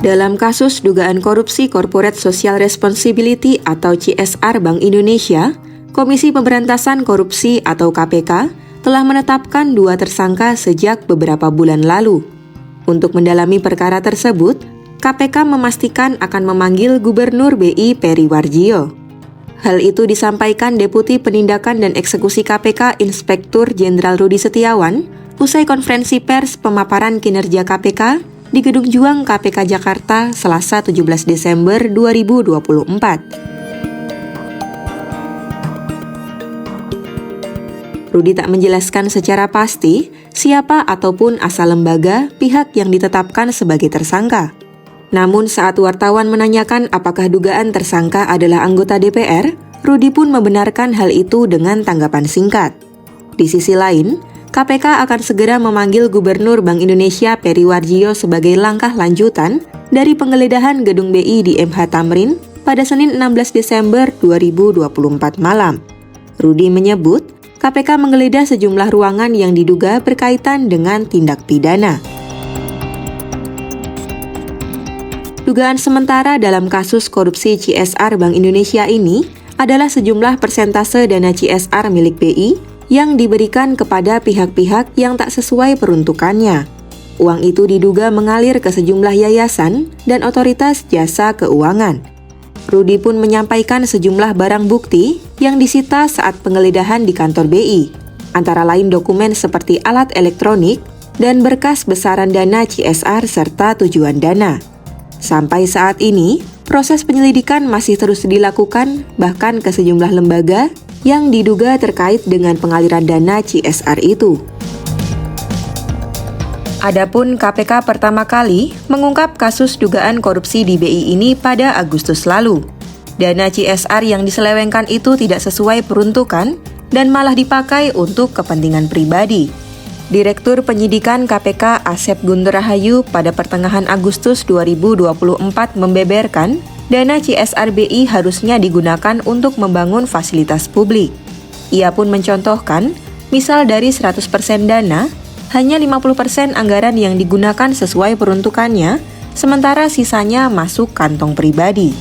Dalam kasus dugaan korupsi Corporate Social Responsibility atau CSR Bank Indonesia, Komisi Pemberantasan Korupsi atau KPK telah menetapkan 2 tersangka sejak beberapa bulan lalu. Untuk mendalami perkara tersebut, KPK memastikan akan memanggil Gubernur BI Peri Warjio. Hal itu disampaikan Deputi Penindakan dan Eksekusi KPK Inspektur Jenderal Rudi Setiawan usai konferensi pers pemaparan kinerja KPK di Gedung Juang KPK Jakarta, Selasa 17 Desember 2024. Rudi tak menjelaskan secara pasti siapa ataupun asal lembaga pihak yang ditetapkan sebagai tersangka. Namun saat wartawan menanyakan apakah dugaan tersangka adalah anggota DPR, Rudi pun membenarkan hal itu dengan tanggapan singkat. Di sisi lain, KPK akan segera memanggil Gubernur Bank Indonesia Peri Warjio sebagai langkah lanjutan dari penggeledahan gedung BI di MH Tamrin pada Senin 16 Desember 2024 malam. Rudi menyebut, KPK menggeledah sejumlah ruangan yang diduga berkaitan dengan tindak pidana. Dugaan sementara dalam kasus korupsi CSR Bank Indonesia ini adalah sejumlah persentase dana CSR milik BI yang diberikan kepada pihak-pihak yang tak sesuai peruntukannya. Uang itu diduga mengalir ke sejumlah yayasan dan otoritas jasa keuangan. Rudi pun menyampaikan sejumlah barang bukti yang disita saat penggeledahan di kantor BI, antara lain dokumen seperti alat elektronik dan berkas besaran dana CSR serta tujuan dana. Sampai saat ini, proses penyelidikan masih terus dilakukan bahkan ke sejumlah lembaga yang diduga terkait dengan pengaliran dana CSR itu. Adapun KPK pertama kali mengungkap kasus dugaan korupsi di BI ini pada Agustus lalu. Dana CSR yang diselewengkan itu tidak sesuai peruntukan dan malah dipakai untuk kepentingan pribadi. Direktur Penyidikan KPK Asep Guntur Rahayu pada pertengahan Agustus 2024 membeberkan dana CSR BI harusnya digunakan untuk membangun fasilitas publik. Ia pun mencontohkan, misal dari 100% dana, hanya 50% anggaran yang digunakan sesuai peruntukannya, sementara sisanya masuk kantong pribadi.